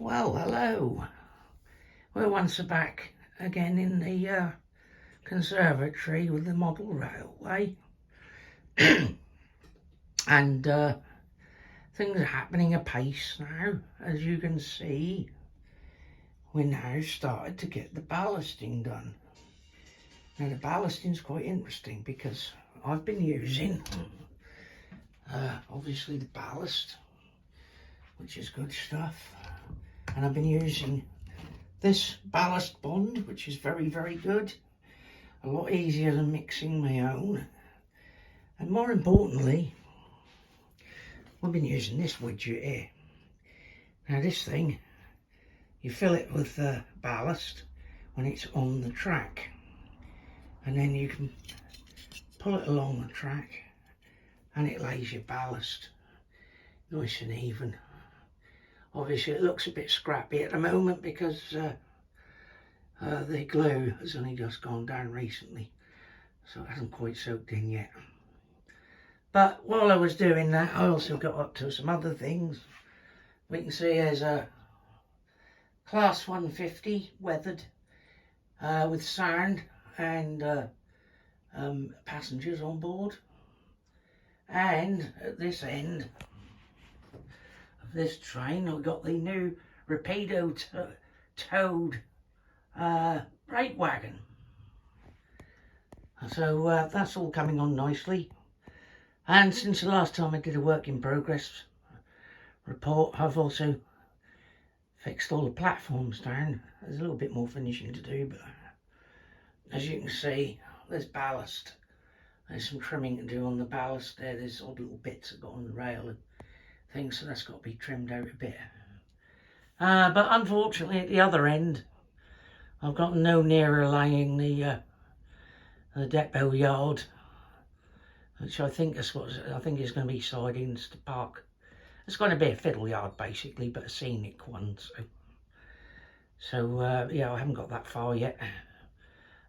Well, hello. We're once back again in the conservatory with the model railway. And things are happening apace now. As you can see, we now started to get the ballasting done. Now the ballasting's quite interesting because I've been using obviously the ballast, which is good stuff, and I've been using this ballast bond, which is very, very good, a lot easier than mixing my own. And more importantly, we've been using this widget here. Now this thing, you fill it with ballast when it's on the track, and then you can pull it along the track and it lays your ballast nice and even. Obviously it looks a bit scrappy at the moment because the glue has only just gone down recently, so it hasn't quite soaked in yet. But while I was doing that, I also got up to some other things. We can see there's a Class 150 weathered with sound and passengers on board. And at this end of this train, I've got the new Rapido towed brake wagon. So that's all coming on nicely. And since the last time I did a work in progress report, I've also fixed all the platforms down. There's a little bit more finishing to do, but as you can see, there's ballast. There's some trimming to do on the ballast there. There's odd little bits I've got on the rail and things, so that's got to be trimmed out a bit. But unfortunately at the other end, I've got no nearer laying the depot yard, which I think is going to be sidings to park. It's going to be a fiddle yard basically, but a scenic one. So yeah, I haven't got that far yet.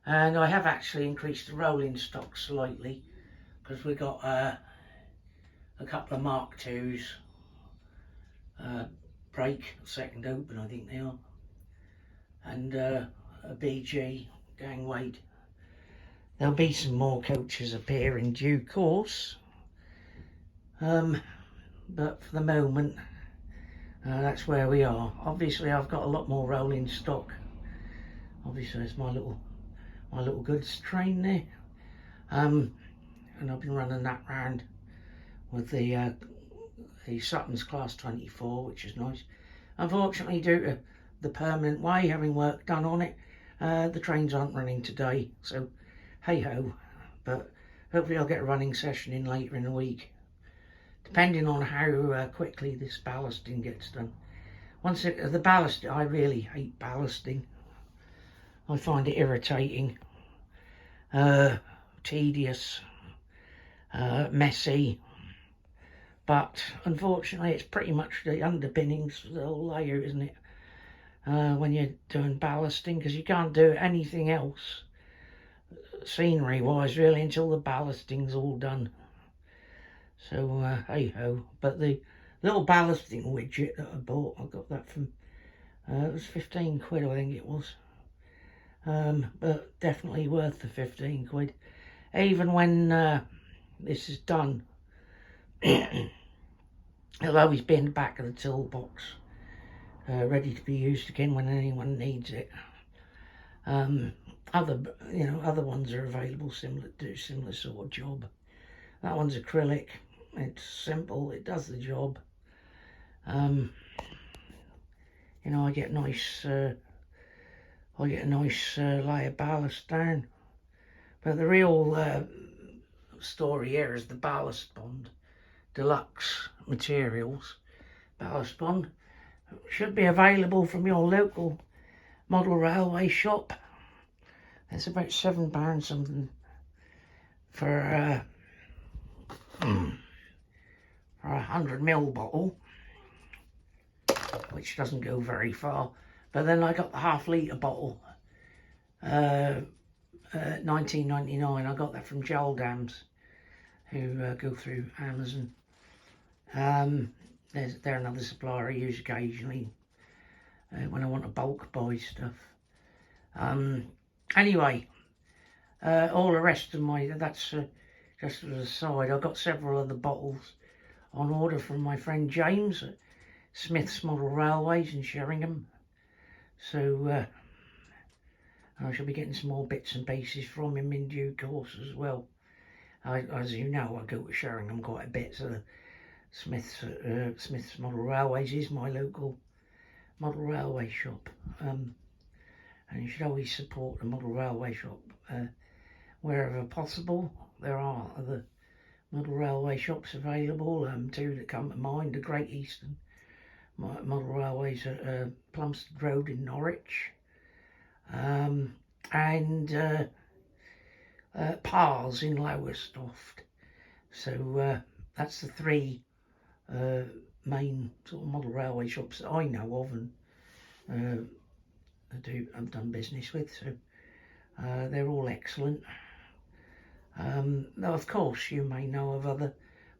And I have actually increased the rolling stock slightly because we got a couple of Mark IIs, brake, second open I think they are, and a BG gang weight. There'll be some more coaches appear in due course, but for the moment that's where we are. Obviously I've got a lot more rolling stock. Obviously there's my little goods train there, and I've been running that round with the Sutton's Class 24, which is nice. Unfortunately, due to the permanent way having work done on it, the trains aren't running today, so hey ho. But hopefully I'll get a running session in later in the week, depending on how quickly this ballasting gets done. The ballast, I really hate ballasting. I find it irritating, tedious, messy, but unfortunately it's pretty much the underpinnings for the whole layer, isn't it, when you're doing ballasting, because you can't do anything else scenery wise really until the ballasting's all done. So hey ho. But the little ballasting widget that I bought, I got that from it was 15 quid I think it was. But definitely worth the 15 quid. Even when this is done, it'll always be in the back of the toolbox, ready to be used again when anyone needs it. Other ones are available do similar sort of job. That one's acrylic. It's simple. It does the job. I get a nice layer of ballast down. But the real story here is the ballast bond. Deluxe materials ballast bond should be available from your local model railway shop. It's about £7 something for a 100ml bottle, which doesn't go very far. But then I got the half-litre bottle, £19.99. I got that from Gel Dams, who go through Amazon. They're another supplier I use occasionally. when I want to bulk buy stuff. Anyway, all the rest of that's just as a side. I've got several other bottles on order from my friend James at Smith's Model Railways in Sheringham. So I shall be getting some more bits and pieces from him in due course as well. As you know, I go to Sheringham quite a bit, so Smith's Model Railways is my local model railway shop. And you should always support the model railway shop wherever possible. There are other model railway shops available, two that come to mind: the Great Eastern Model Railways at Plumstead Road in Norwich, and Pars in Lowestoft. So that's the three main sort of model railway shops that I know of and I've done business with. So they're all excellent. Now, of course, you may know of other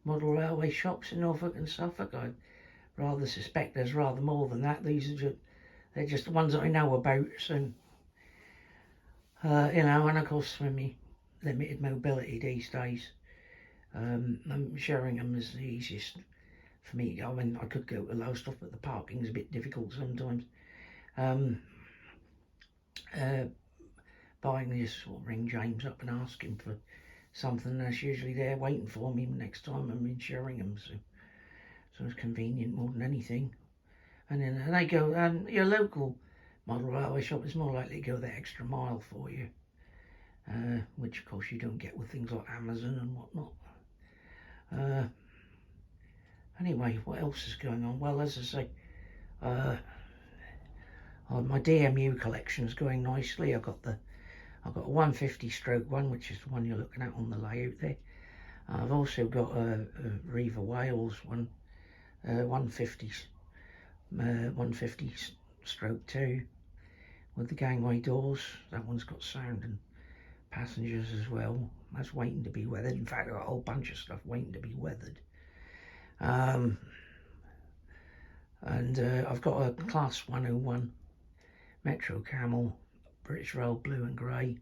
model railway shops in Norfolk and Suffolk. I rather suspect there's rather more than that. They're just the ones that I know about. So, you know, and of course, with me limited mobility these days, Sheringham is the easiest for me to go. I mean, I could go to Lowestoft, but the parking's a bit difficult sometimes. But I can just sort of ring James up and ask him for something that's usually there waiting for me next time I'm in Sheringham. So it's convenient more than anything. And then they go, your local model railway shop is more likely to go the extra mile for you, which of course you don't get with things like Amazon and whatnot. Anyway, what else is going on? Well, as I say, my DMU collection is going nicely. I've got a 150/1, which is the one you're looking at on the layout there. I've also got a Riva Wales one, 150/2 with the gangway doors. That one's got sound and passengers as well. That's waiting to be weathered. In fact, I've got a whole bunch of stuff waiting to be weathered. And I've got a Class 101 Metro Camel, British Rail blue and grey,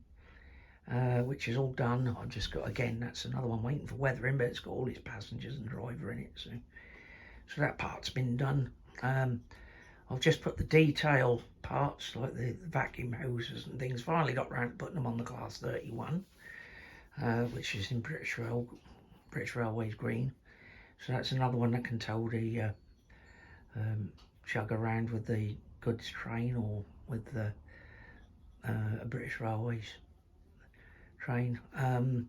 which is all done. I've just got, again, that's another one waiting for weathering, but it's got all its passengers and driver in it, so that part's been done. I've just put the detail parts, like the vacuum hoses and things, finally got round to putting them on the Class 31, which is in British Railways green. So that's another one that can tow the chug around with the goods train or with the British Railways train. I've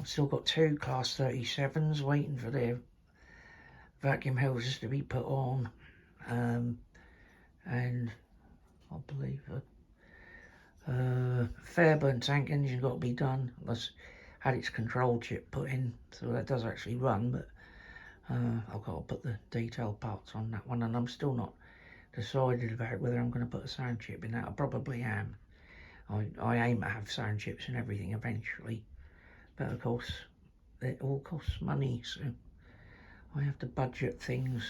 still got two Class 37s waiting for their vacuum hoses to be put on, and I believe Fairburn tank engine got to be done. That's had its control chip put in, so that does actually run, but I've got to put the detail parts on that one, and I'm still not decided about whether I'm going to put a sound chip in that. I probably am. I aim to have sound chips and everything eventually, but of course it all costs money, so I have to budget things.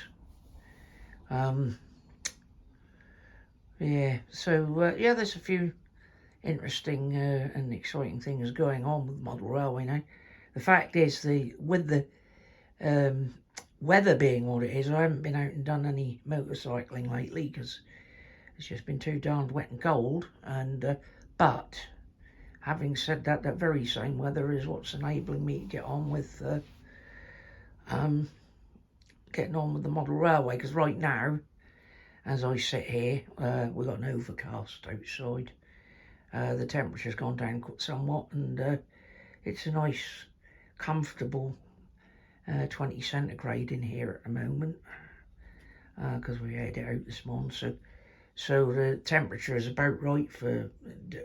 Yeah, so yeah, there's a few interesting and exciting things going on with model railway now. The fact is, with the weather being what it is, I haven't been out and done any motorcycling lately because it's just been too darned wet and cold. And but having said that, that very same weather is what's enabling me to get on with the model railway, because right now, as I sit here, we've got an overcast outside. The temperature's gone down somewhat, and it's a nice, comfortable 20 centigrade in here at the moment, because we had it out this morning. So the temperature is about right for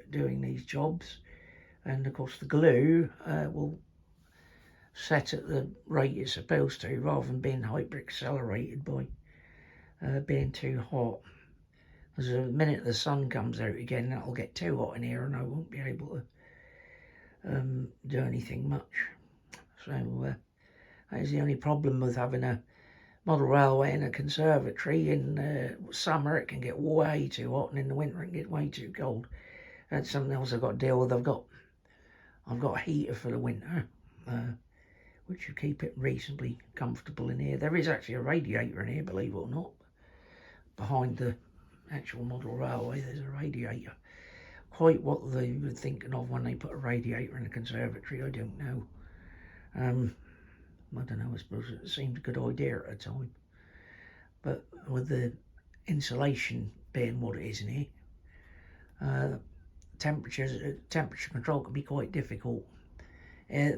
doing these jobs, and of course the glue will set at the rate it's supposed to, rather than being hyper accelerated by being too hot. Because the minute the sun comes out again, that'll get too hot in here and I won't be able to do anything much. So that is the only problem with having a model railway in a conservatory. In summer it can get way too hot, and in the winter it can get way too cold. That's something else I've got to deal with. I've got a heater for the winter, which will keep it reasonably comfortable in here. There is actually a radiator in here, believe it or not. Behind the actual model railway, there's a radiator. Quite what they were thinking of when they put a radiator in a conservatory, I don't know. I don't know, I suppose it seemed a good idea at the time. But with the insulation being what it is in here, temperature control can be quite difficult.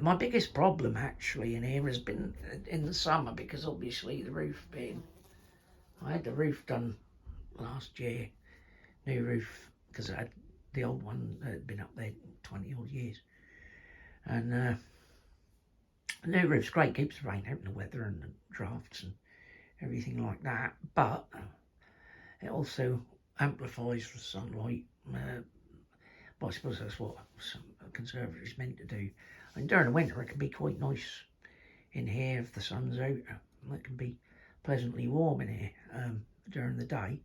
My biggest problem actually in here has been in the summer, because obviously the roof being, I had the roof done last year, new roof, because I had the old one that had been up there 20 odd years. And the new roof's great, keeps the rain out and the weather and the drafts and everything like that, but it also amplifies the sunlight. But I suppose that's what some conservatory's meant to do. And during the winter it can be quite nice in here if the sun's out. It can be pleasantly warm in here during the day,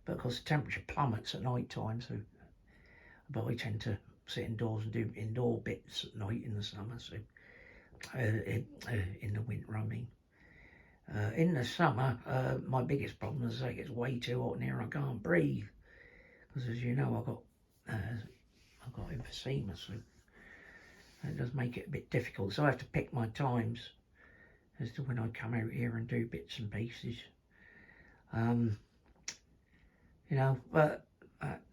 but of course the temperature plummets at night time, so but I tend to sit indoors and do indoor bits at night in the summer, so in the winter I mean. In the summer, my biggest problem is it gets way too hot in here. I can't breathe, because as you know I've got emphysema, so it does make it a bit difficult. So I have to pick my times as to when I come out here and do bits and pieces. You know, but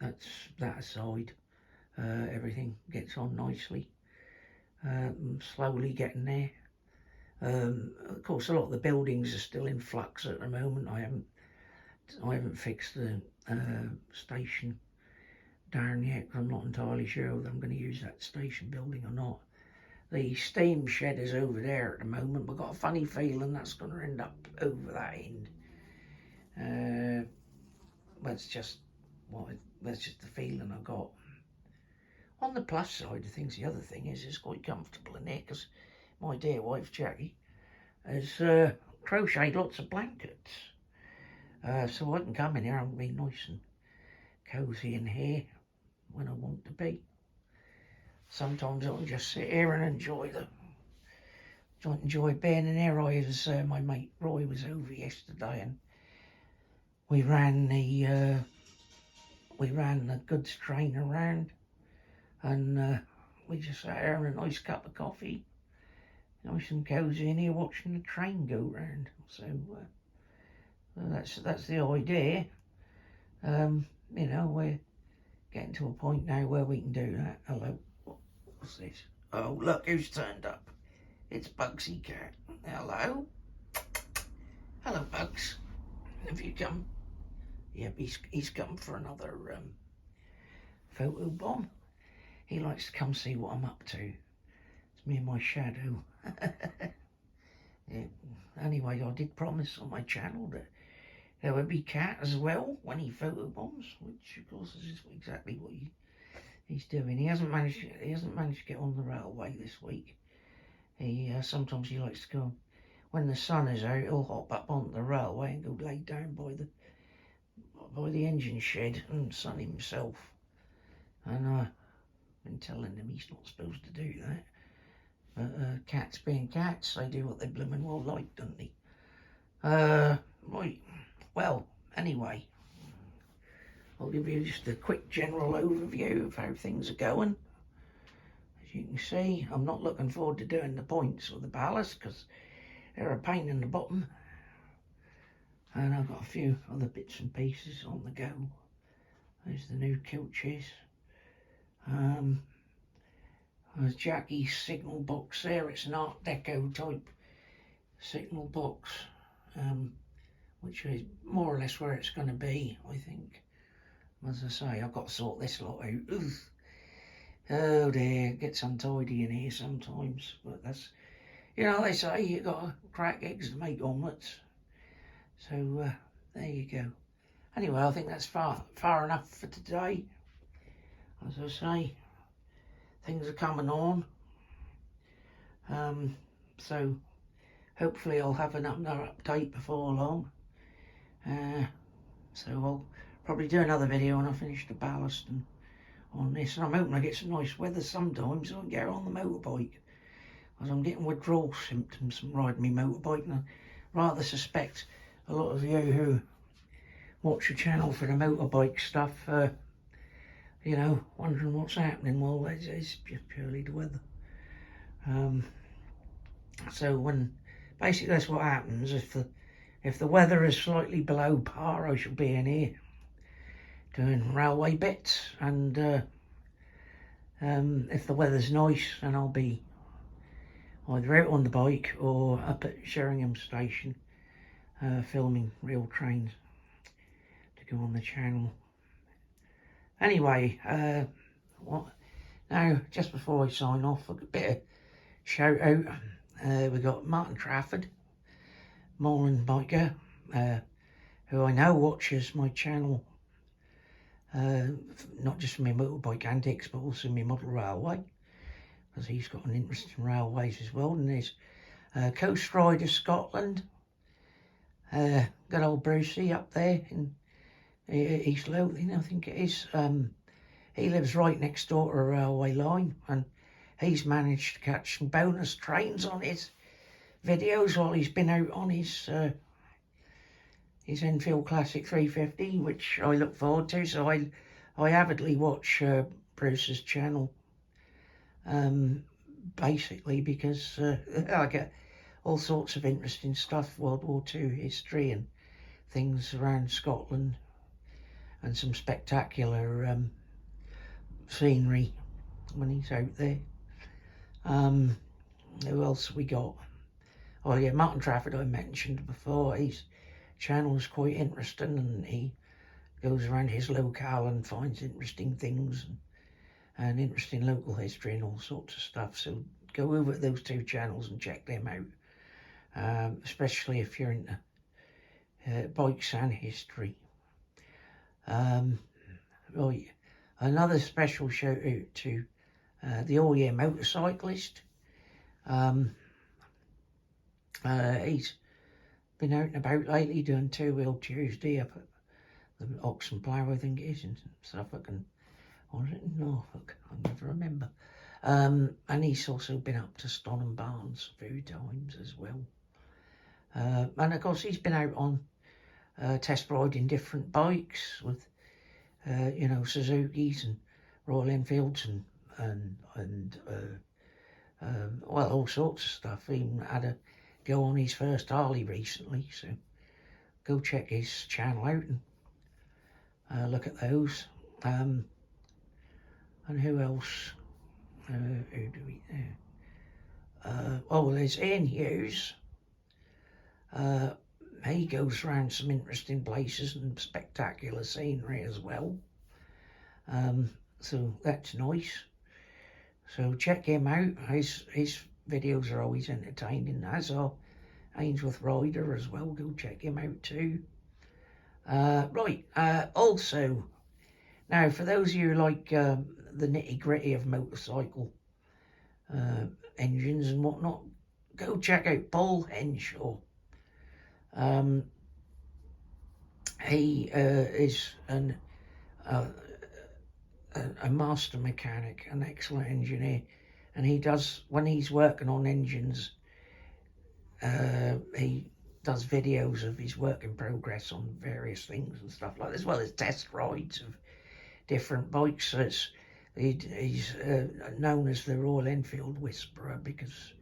that's that aside. Everything gets on nicely. I'm slowly getting there. Of course, a lot of the buildings are still in flux at the moment. I haven't fixed the station down yet, because I'm not entirely sure whether I'm going to use that station building or not. The steam shed is over there at the moment, but I've got a funny feeling that's going to end up over that end. That's just the feeling I got. On the plus side of things, the other thing is it's quite comfortable in there, because my dear wife Jackie has crocheted lots of blankets, so I can come in here and be nice and cosy in here when I want to be. Sometimes I'll just sit here and enjoy being in here. My mate Roy was over yesterday, and we ran the goods train around, and we just sat here in a nice cup of coffee, nice and cosy in here, watching the train go round. So that's the idea. You know, we're getting to a point now where we can do that. Hello, what's this? Oh, look who's turned up. It's Bugsy Cat. Hello. Hello, Bugs. Have you come? Yep, he's come for another photo bomb. He likes to come see what I'm up to. It's me and my shadow. Yeah. Anyway, I did promise on my channel that there would be Cat as well when he photobombs, which of course is exactly what he's doing. He hasn't managed to get on the railway this week. Sometimes he likes to go, when the sun is out, he'll hop up onto the railway and go lay down by the engine shed and sun himself. And I've been telling him he's not supposed to do that. But cats being cats, they do what they blooming well like, don't they? Right. Well, anyway, I'll give you just a quick general overview of how things are going. As you can see, I'm not looking forward to doing the points or the ballast, because they're a pain in the bottom. And I've got a few other bits and pieces on the go. There's the new couches. There's Jackie's signal box there. It's an Art Deco type signal box, which is more or less where it's going to be, I think. As I say, I've got to sort this lot out. Ugh. Oh dear, it gets untidy in here sometimes, but that's, you know, they say you got to crack eggs to make omelettes. So there you go. Anyway, I think that's far enough for today. As I say, things are coming on. So hopefully I'll have another update before long. So I'll probably do another video when I finish the ballast and on this. And I'm hoping I get some nice weather sometimes so I can get on the motorbike, because I'm getting withdrawal symptoms from riding my motorbike, and I rather suspect a lot of you who watch the channel for the motorbike stuff, you know, wondering what's happening. Well, it's just purely the weather. So when basically that's what happens. If the weather is slightly below par, I shall be in here doing railway bits, and if the weather's nice, then I'll be either out on the bike or up at Sheringham Station filming real trains to go on the channel. Anyway, now just before I sign off, a bit of shout out. We got Martin Trafford, Moreland biker, who I know watches my channel, not just for my motorbike antics, but also my model railway, because he's got an interest in railways as well. And there's Coast Rider Scotland, good old Brucey up there in East Lothian, I think it is. He lives right next door to a railway line, and he's managed to catch some bonus trains on his videos while he's been out on his Enfield Classic 350, which I look forward to. So I avidly watch Bruce's channel, basically because I get all sorts of interesting stuff, World War II history and things around Scotland, and some spectacular scenery when he's out there. Who else we got? Oh yeah, Martin Trafford I mentioned before. His channel is quite interesting, and he goes around his locale and finds interesting things and interesting local history and all sorts of stuff. So go over to those two channels and check them out, especially if you're into bikes and history. Right, another special shout out to the All Year Motorcyclist. He's been out and about lately doing Two-Wheel Tuesday up at the Ox and Plough, I think it is, in Suffolk, and or is it in Norfolk? I never remember. And he's also been up to Stonham Barns a few times as well. And of course he's been out on test riding different bikes with you know, Suzuki's and Royal Enfields and well, all sorts of stuff. He even had a go on his first Harley recently, so go check his channel out and look at those. And who else? Who do we oh, there's Ian Hughes. He goes around some interesting places and spectacular scenery as well. So that's nice. So check him out. His videos are always entertaining, as are Ainsworth Rider as well. Go check him out too. Right, also, now for those of you who like the nitty-gritty of motorcycle engines and whatnot, go check out Paul Henshaw. He is a master mechanic, an excellent engineer, and he does, when he's working on engines, he does videos of his work in progress on various things and stuff like that, as well as test rides of different bikes. So he's known as the Royal Enfield Whisperer because,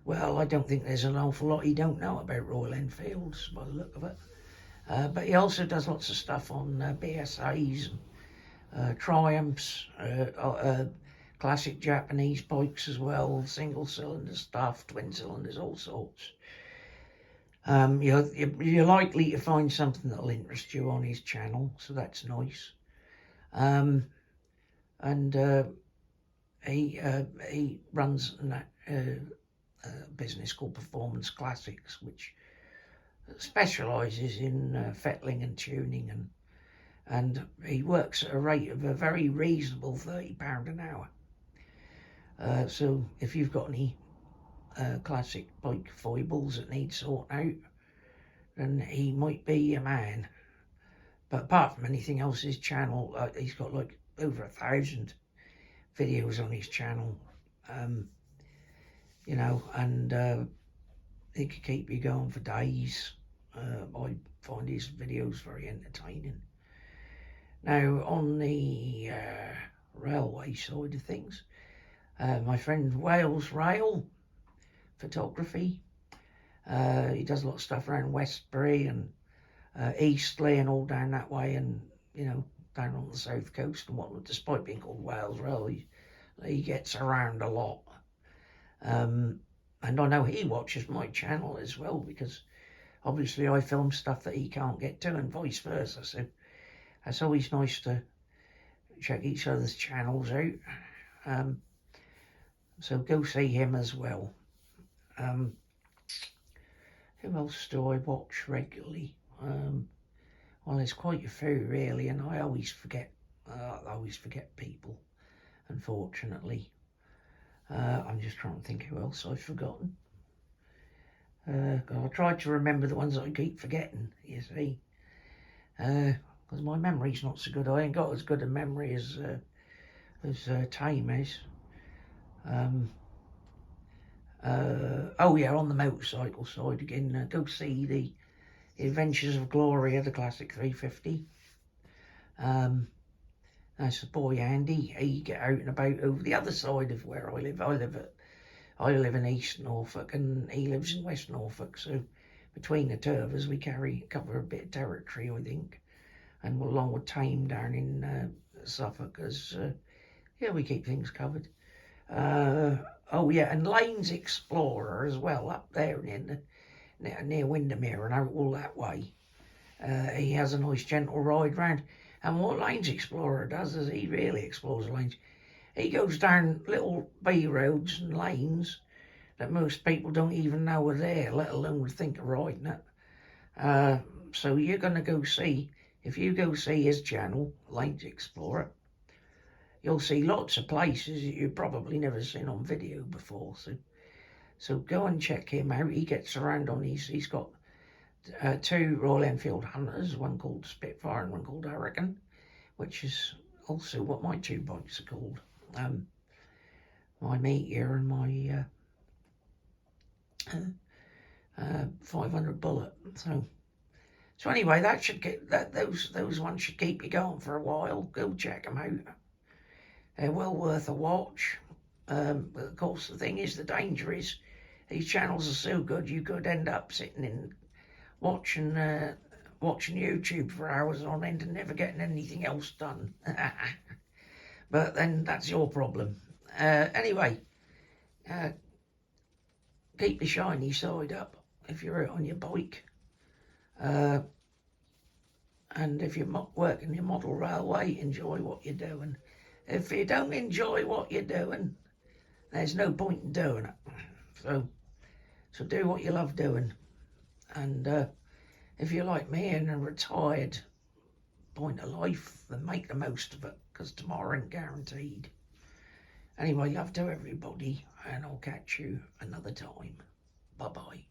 well, I don't think there's an awful lot he don't know about Royal Enfields by the look of it. But he also does lots of stuff on BSAs and Triumphs, classic Japanese bikes as well, single cylinder stuff, twin cylinders, all sorts. You're likely to find something that'll interest you on his channel, so that's nice. He runs a business called Performance Classics, which specialises in fettling and tuning, and he works at a rate of a very reasonable £30 an hour. So if you've got any classic bike foibles that need sorting out, then he might be a man. But apart from anything else, his channel, he's got like over 1,000 videos on his channel, you know, and he could keep you going for days. I find his videos very entertaining. Now, on the railway side of things, my friend Wales Rail Photography, he does a lot of stuff around Westbury and Eastleigh and all down that way, and, you know, down on the south coast and whatnot. Despite being called Wales Rail, he gets around a lot. And I know he watches my channel as well, because obviously I film stuff that he can't get to, and vice versa. So it's always nice to check each other's channels out. So go see him as well. Who else do I watch regularly? Well, there's quite a few really, and I always forget people, unfortunately. I'm just trying to think who else I've forgotten. I try to remember the ones I keep forgetting, you see. Because my memory's not so good. I ain't got as good a memory as Tame is. Oh yeah, on the motorcycle side again, go see the Adventures of Gloria, the classic 350. That's the boy Andy. He get out and about over the other side of where I live. I live in East Norfolk and he lives in West Norfolk. So between the two of us, we cover a bit of territory, I think. And we're along with Tame down in Suffolk, as yeah, we keep things covered. Oh yeah, and Lane's Explorer as well, up there near Windermere and out all that way. He has a nice gentle ride round. And what Lane's Explorer does is he really explores lanes. He goes down little B roads and lanes that most people don't even know are there, let alone would think of riding it. So you're going to go see, if you go see his channel, Lane's Explorer, you'll see lots of places that you've probably never seen on video before. So go and check him out. He gets around on he's got 2 Royal Enfield Hunters, one called Spitfire and one called Hurricane, which is also what my 2 bikes are called. My Meteor and my 500 Bullet. So anyway, that should those ones should keep you going for a while. Go check them out. They're well worth a watch. But of course, the thing is, the danger is these channels are so good you could end up sitting in watching YouTube for hours on end and never getting anything else done. But then that's your problem. Anyway, keep the shiny side up if you're out on your bike. And if you're working your model railway, enjoy what you're doing. If you don't enjoy what you're doing, there's no point in doing it. So do what you love doing. And if you're like me in a retired point of life, then make the most of it, because tomorrow ain't guaranteed. Anyway, love to everybody, and I'll catch you another time. Bye-bye.